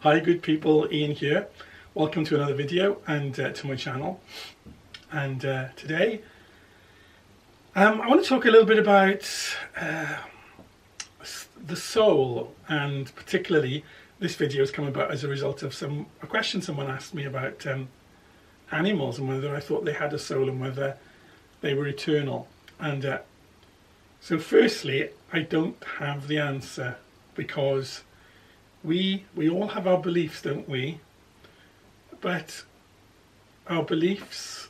Hi good people, Ian here. Welcome to another video and to my channel. And today I want to talk a little bit about the soul, and particularly this video has come about as a result of a question someone asked me about animals and whether I thought they had a soul and whether they were eternal. And so firstly, I don't have the answer, because we all have our beliefs, don't we? But our beliefs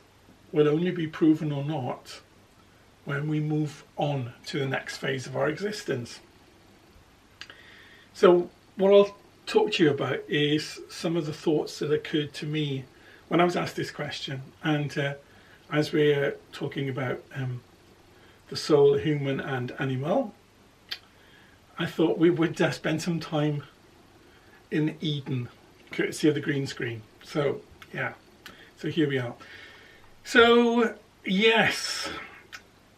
will only be proven or not when we move on to the next phase of our existence. So what I'll talk to you about is some of the thoughts that occurred to me when I was asked this question. And as we're talking about the soul, human and animal, I thought we would spend some time in Eden, courtesy of the green screen. So yeah, so here we are. So yes,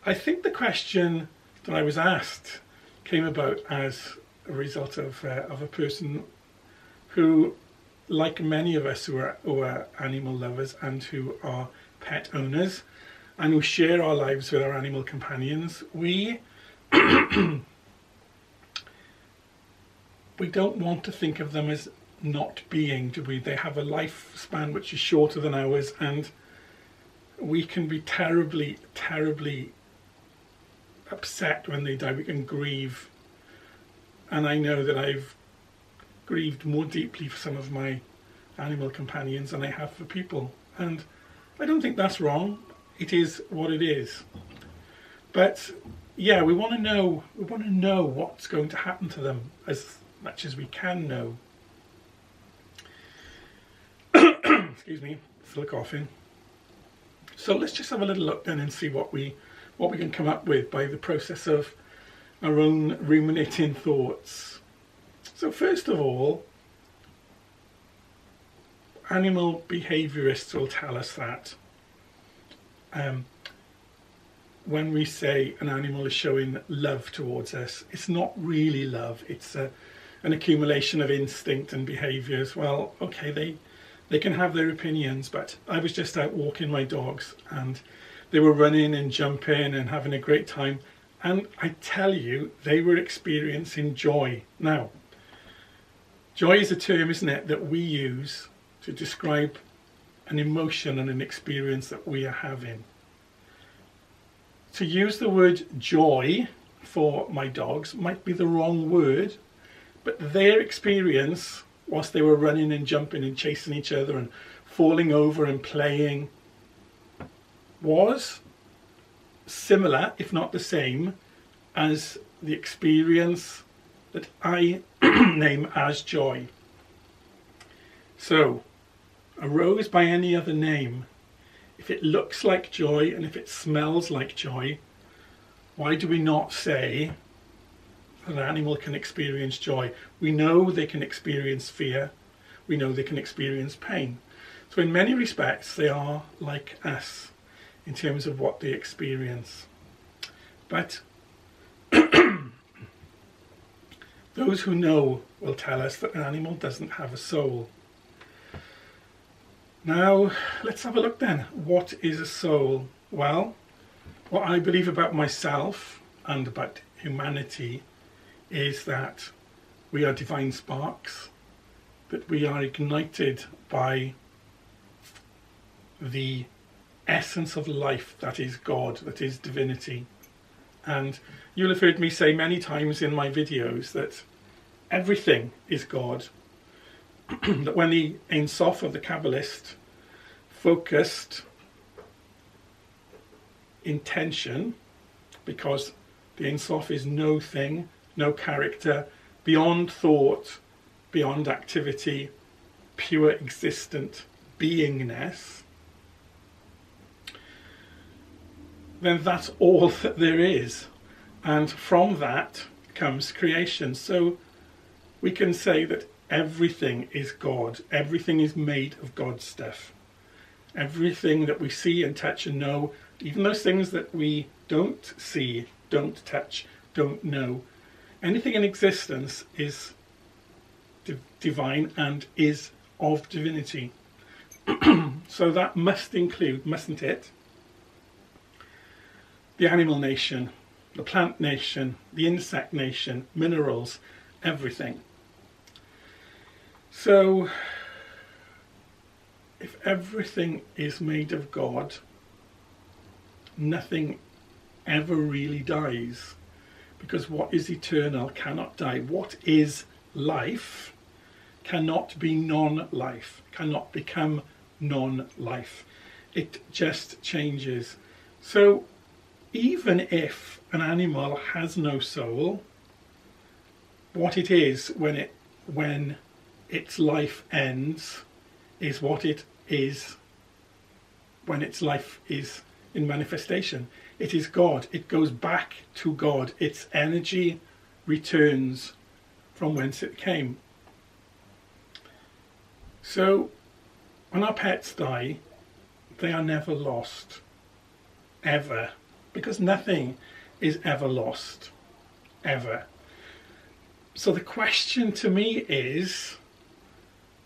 I think the question that I was asked came about as a result of a person who, like many of us who are animal lovers and who are pet owners and who share our lives with our animal companions, we we don't want to think of them as not being, do we? They have a lifespan which is shorter than ours, and we can be terribly, terribly upset when they die. We can grieve. And I know that I've grieved more deeply for some of my animal companions than I have for people. And I don't think that's wrong. It is what it is. But yeah, we want to know what's going to happen to them as much as we can know. Excuse me, still coughing. So let's just have a little look then and see what we can come up with by the process of our own ruminating thoughts. So first of all, animal behaviourists will tell us that when we say an animal is showing love towards us, it's not really love, it's an accumulation of instinct and behaviours. Well, okay, they can have their opinions, but I was just out walking my dogs and they were running and jumping and having a great time, and I tell you, they were experiencing joy. Now, joy is a term, isn't it, that we use to describe an emotion and an experience that we are having. To use the word joy for my dogs might be the wrong word, but their experience whilst they were running and jumping and chasing each other and falling over and playing was similar, if not the same, as the experience that I name as joy. So, a rose by any other name, if it looks like joy and if it smells like joy, why do we not say that an animal can experience joy? We know they can experience fear. We know they can experience pain. So in many respects, they are like us in terms of what they experience. But those who know will tell us that an animal doesn't have a soul. Now, let's have a look then. What is a soul? Well, what I believe about myself and about humanity is that we are divine sparks, that we are ignited by the essence of life that is God, that is divinity. And you'll have heard me say many times in my videos that everything is God. That when the Ein Sof of the Kabbalist focused intention, because the Ein Sof is no thing, no character, beyond thought, beyond activity, pure existent beingness, then that's all that there is. And from that comes creation. So we can say that everything is God. Everything is made of God's stuff. Everything that we see and touch and know, even those things that we don't see, don't touch, don't know, anything in existence is divine and is of divinity. So that must include, mustn't it, the animal nation, the plant nation, the insect nation, minerals, everything. So if everything is made of God, nothing ever really dies, because what is eternal cannot die. What is life cannot be non-life, cannot become non-life. It just changes. So even if an animal has no soul, what it is when its life ends is what it is when its life is in manifestation. It is God. It goes back to God. Its energy returns from whence it came. So when our pets die, they are never lost, ever, because nothing is ever lost, ever. So the question to me is,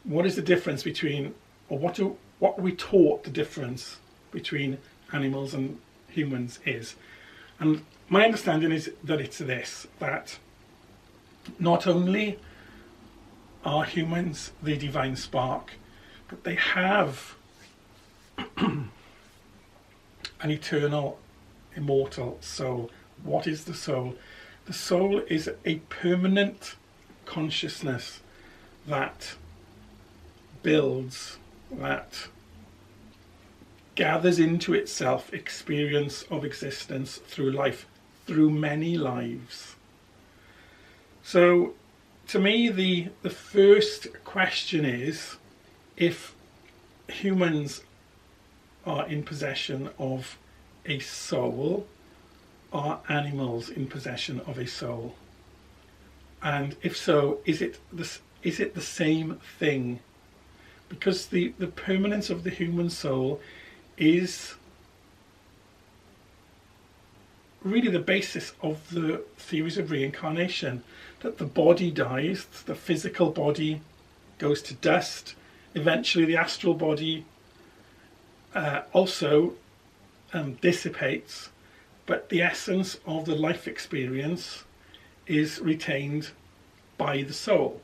what is the difference between, or what are we taught the difference between animals and humans is? And my understanding is that it's this, that not only are humans the divine spark, but they have an eternal, immortal soul. What is the soul? The soul is a permanent consciousness that builds, that gathers into itself experience of existence through life, through many lives. So to me, the first question is, if humans are in possession of a soul, are animals in possession of a soul? And if so, is it the same thing? Because the permanence of the human soul is really the basis of the theories of reincarnation, that the body dies, the physical body goes to dust, eventually the astral body also dissipates, but the essence of the life experience is retained by the soul.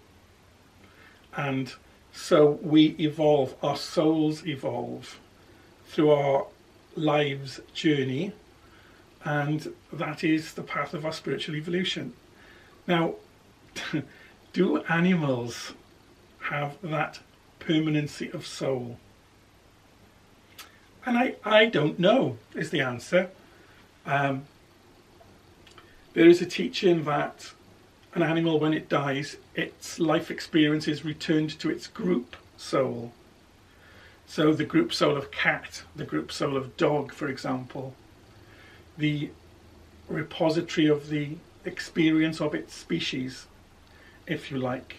And so we evolve, our souls evolve through our lives journey, and that is the path of our spiritual evolution. Now, do animals have that permanency of soul? And I don't know is the answer. There is a teaching that an animal, when it dies, its life experience is returned to its group soul. So the group soul of cat, the group soul of dog, for example, the repository of the experience of its species, if you like.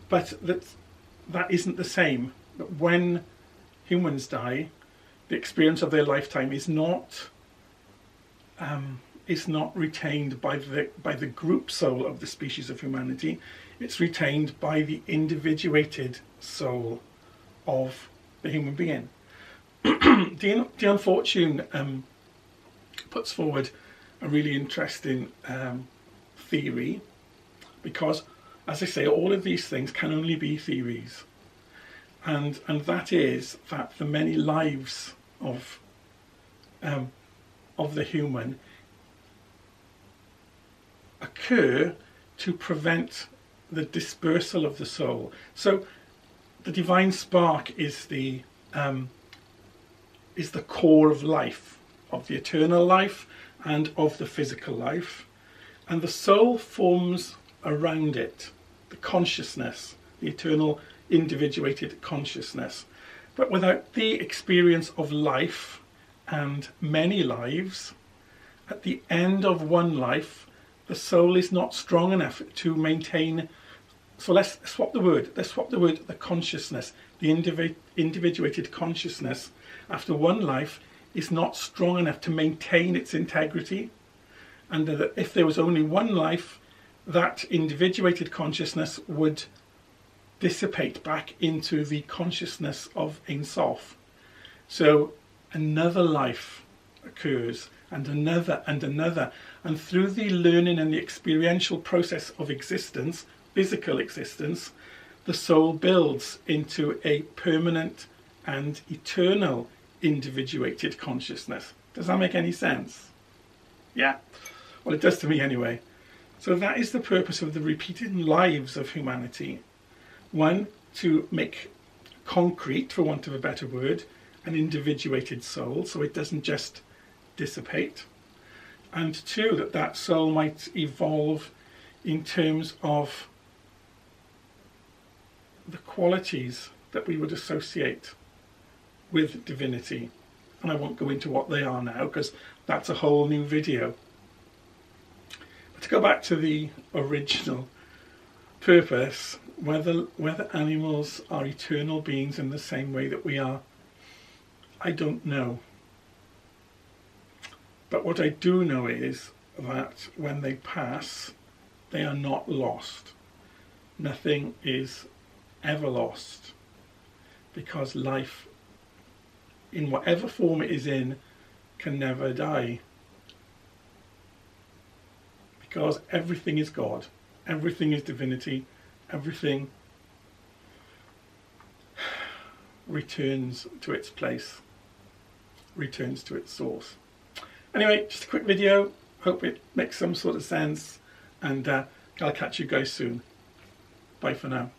But that isn't the same. But when humans die, the experience of their lifetime is not retained by the group soul of the species of humanity. It's retained by the individuated soul of the human being. Dion Fortune puts forward a really interesting theory, because, as I say, all of these things can only be theories, and that is that the many lives of the human occur to prevent the dispersal of the soul. So the divine spark is the core of life, of the eternal life and of the physical life, and the soul forms around it, the consciousness, the eternal individuated consciousness. But without the experience of life and many lives, at the end of one life, the soul is not strong enough to maintain. So let's swap the word. The consciousness, the individuated consciousness, after one life, is not strong enough to maintain its integrity. And if there was only one life, that individuated consciousness would dissipate back into the consciousness of Ein Sof. So another life occurs, and another and another, and through the learning and the experiential process of existence, physical existence, the soul builds into a permanent and eternal individuated consciousness. Does that make any sense? Yeah? Well, it does to me anyway. So that is the purpose of the repeated lives of humanity. One, to make concrete, for want of a better word, an individuated soul, so it doesn't just dissipate. And two, that that soul might evolve in terms of the qualities that we would associate with divinity. And I won't go into what they are now, because that's a whole new video. But to go back to the original purpose, whether animals are eternal beings in the same way that we are, I don't know. But what I do know is that when they pass, they are not lost. Nothing is ever lost, because life, in whatever form it is in, can never die. Because everything is God, everything is divinity, everything returns to its place, returns to its source. Anyway, just a quick video. Hope it makes some sort of sense, and I'll catch you guys soon. Bye for now.